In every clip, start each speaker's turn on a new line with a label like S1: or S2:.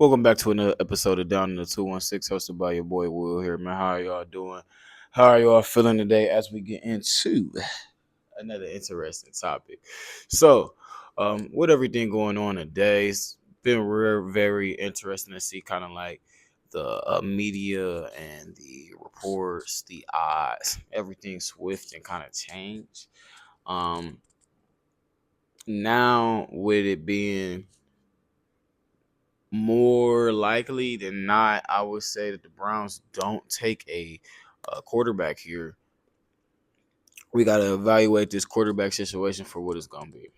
S1: Welcome back to another episode of Down in the 216, hosted by your boy Will here, man. How are y'all doing? How are y'all feeling today as we get into another interesting topic? So, with everything going on today, it's been very interesting to see kind of like the media and the reports, the odds, everything swift and kind of change. Um, Now, with it being more likely than not, I would say that the Browns don't take a quarterback here. We got to evaluate this quarterback situation for what it's going to be.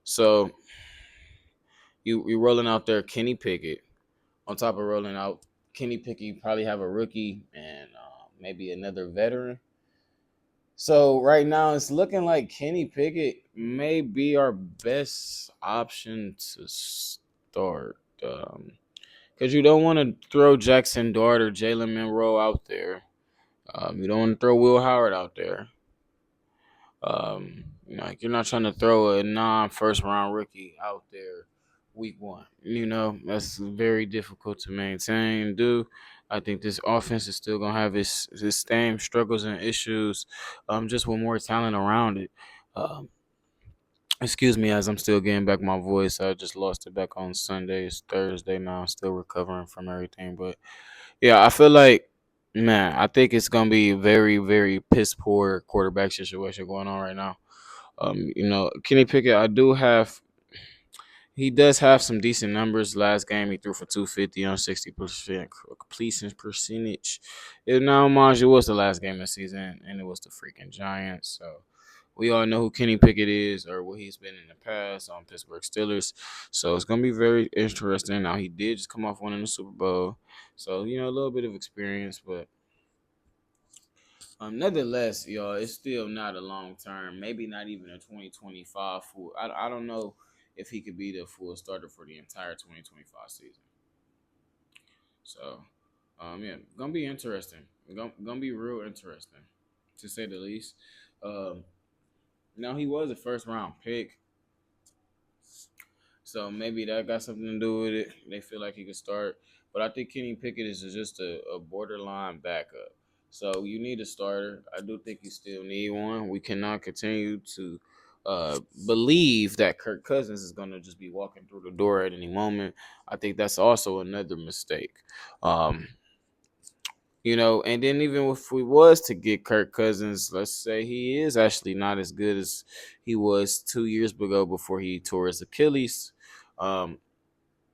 S1: So you're rolling out there Kenny Pickett. On top of rolling out Kenny Pickett, you probably have a rookie and maybe another veteran. So right now it's looking like Kenny Pickett may be our best option to start. Because you don't want to throw Jackson Dart or Jalen Monroe out there. You don't want to throw Will Howard out there. Like you're not trying to throw a non-first round rookie out there week one. That's very difficult to maintain and do. I think this offense is still gonna have its same struggles and issues, just with more talent around it. Um, Excuse me, as I'm still getting back my voice. I just lost it back on Sunday. It's Thursday now. I'm still recovering from everything, but yeah, I feel like, man, I think it's gonna be a very piss poor quarterback situation going on right now. Kenny Pickett, he does have some decent numbers. Last game he threw for 250 on 60% completion percentage. And now, mind you, it was the last game of the season, and it was the freaking Giants. So we all know who Kenny Pickett is or what he's been in the past on Pittsburgh Steelers. So it's gonna be very interesting. Now he did just come off winning the Super Bowl, so a little bit of experience, but nevertheless, y'all, it's still not a long term. Maybe not even a 2025 full. I don't know if he could be the full starter for the entire 2025 season. So, yeah, gonna be interesting. Gonna be real interesting, to say the least. Um, Now he was a first round pick, so maybe that got something to do with it. They feel like he could start, but I think Kenny Pickett is just a borderline backup. So you need a starter. I do think you still need one. We cannot continue to believe that Kirk Cousins is going to just be walking through the door at any moment. I think that's also another mistake. Um, and then even if we was to get Kirk Cousins, let's say he is actually not as good as he was 2 years ago before he tore his Achilles. Um,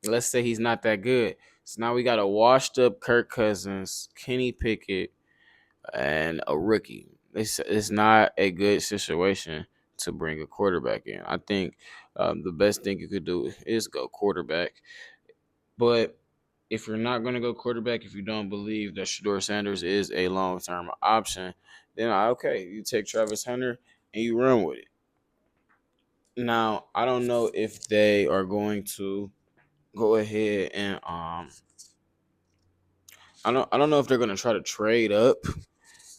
S1: let's say he's not that good. So now we got a washed up Kirk Cousins, Kenny Pickett, and a rookie. It's not a good situation to bring a quarterback in. I think the best thing you could do is go quarterback. But if you're not going to go quarterback, if you don't believe that Shador Sanders is a long term option, then okay, you take Travis Hunter and you run with it. Now, I don't know if they are going to go ahead and I don't know if they're going to try to trade up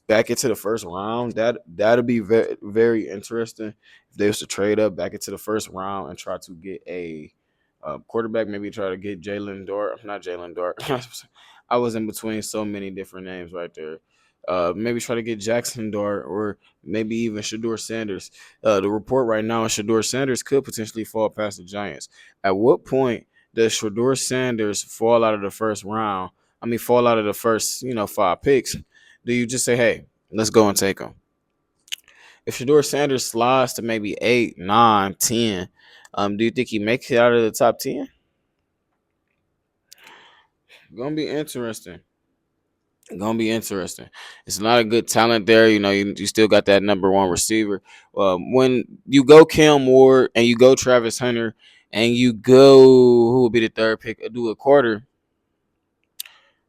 S1: back into the first round. That'll be very interesting if they was to trade up back into the first round and try to get a quarterback. Maybe try to get Jalen Dart, not Jalen Dart. I was in between so many different names right there. Maybe try to get Jackson Dart or maybe even Shador Sanders. The report right now is Shador Sanders could potentially fall past the Giants. At what point does Shador Sanders fall out of the first round? I mean, fall out of the first, five picks. Do you just say, hey, let's go and take him? If Shador Sanders slides to maybe 8, 9, 10, do you think he makes it out of the top 10? Gonna be interesting. Gonna be interesting. It's a lot of good talent there. You still got that number one receiver. When you go Cam Ward and you go Travis Hunter and you go who will be the third pick, do a quarter.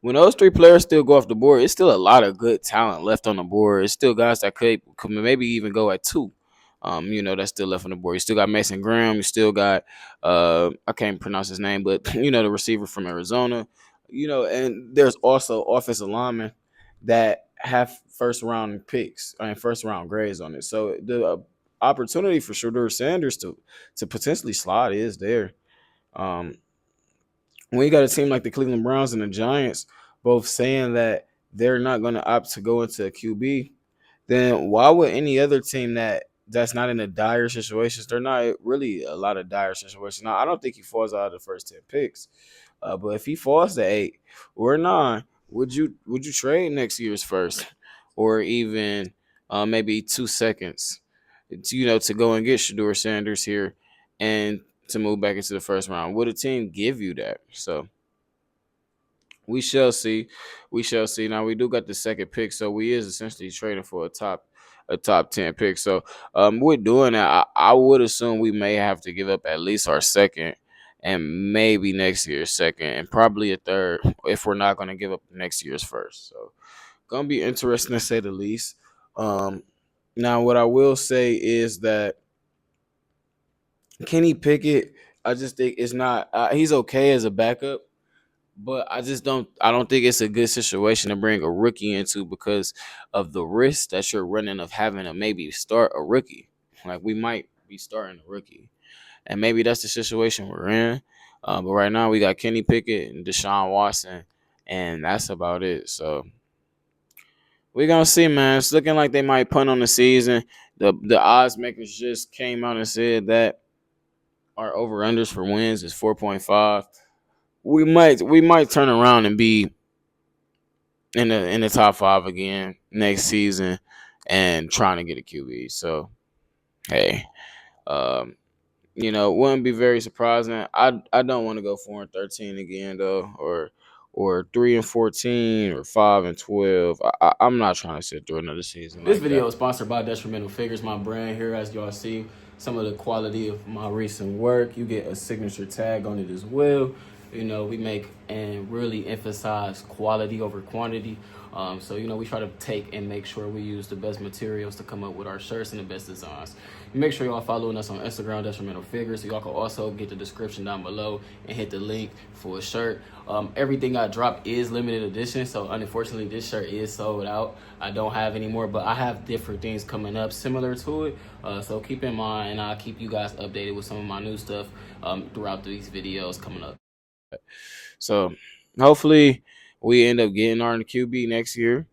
S1: When those three players still go off the board, it's still a lot of good talent left on the board. It's still guys that could maybe even go at two. That's still left on the board. You still got Mason Graham. You still got I can't pronounce his name, but the receiver from Arizona. And there's also offensive linemen that have first round picks and first round grades on it. So the opportunity for Shador Sanders to potentially slide is there. when you got a team like the Cleveland Browns and the Giants both saying that they're not going to opt to go into a QB, then why would any other team that's not in a dire situations? They're not really a lot of dire situations. Now, I don't think he falls out of the first 10 picks, but if he falls to 8 or 9, would you trade next year's first, or even maybe 2 seconds, to go and get Shador Sanders here and to move back into the first round? Would a team give you that? So we shall see. We shall see. Now we do got the second pick, so we is essentially trading for a top 10 pick. So we're doing that. I would assume we may have to give up at least our second and maybe next year's second and probably a third if we're not gonna give up next year's first. So gonna be interesting to say the least. Now what I will say is that Kenny Pickett, I just think it's not he's okay as a backup. But I don't think it's a good situation to bring a rookie into because of the risk that you're running of having to maybe start a rookie. Like we might be starting a rookie. And maybe that's the situation we're in. But right now we got Kenny Pickett and Deshaun Watson, and that's about it. So we're gonna see, man. It's looking like they might punt on the season. The odds makers just came out and said that our over unders for wins is 4.5. We might turn around and be in the top 5 again next season and trying to get a QB. So hey, um, wouldn't be very surprising. I don't want to go 4-13 again though, or 3-14 or 5-12. I'm not trying to sit through another season. This video is sponsored by Detrimental Figures, my brand here. As y'all see, some of the quality of my recent work. You get a signature tag on it as well. We make and really emphasize quality over quantity. So we try to take and make sure we use the best materials to come up with our shirts and the best designs. Make sure y'all following us on Instagram, Detrimental Figures. So y'all can also get the description down below and hit the link for a shirt. Everything I drop is limited edition, so unfortunately this shirt is sold out. I don't have any more, but I have different things coming up similar to it. So keep in mind, and I'll keep you guys updated with some of my new stuff throughout these videos coming up. So hopefully we end up getting our QB next year.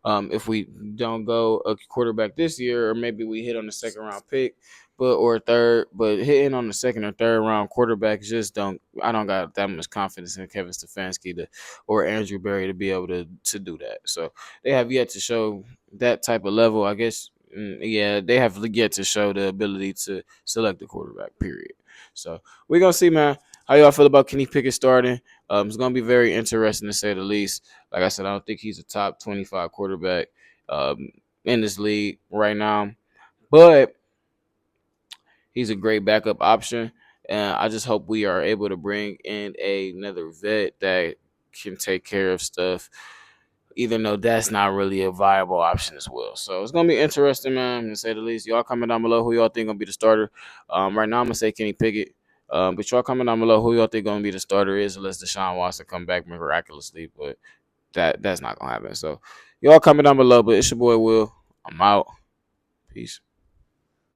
S1: If we don't go a quarterback this year, or maybe we hit on the second round pick, or third, but hitting on the second or third round quarterback just don't. I don't got that much confidence in Kevin Stefanski or Andrew Berry to be able to do that. So they have yet to show that type of level. I guess, yeah, they have yet to show the ability to select the quarterback. Period. So we're gonna see, man. How y'all feel about Kenny Pickett starting? It's going to be very interesting to say the least. Like I said, I don't think he's a top 25 quarterback um, in this league right now, but he's a great backup option. And I just hope we are able to bring in another vet that can take care of stuff, even though that's not really a viable option as well. So it's gonna be interesting, man, to say the least. Y'all comment down below who y'all think gonna be the starter. Right now I'm gonna say Kenny Pickett. But y'all comment down below who y'all think gonna be the starter is, unless Deshaun Watson come back miraculously. But that's not gonna happen. So y'all comment down below. But it's your boy Will. I'm out. Peace.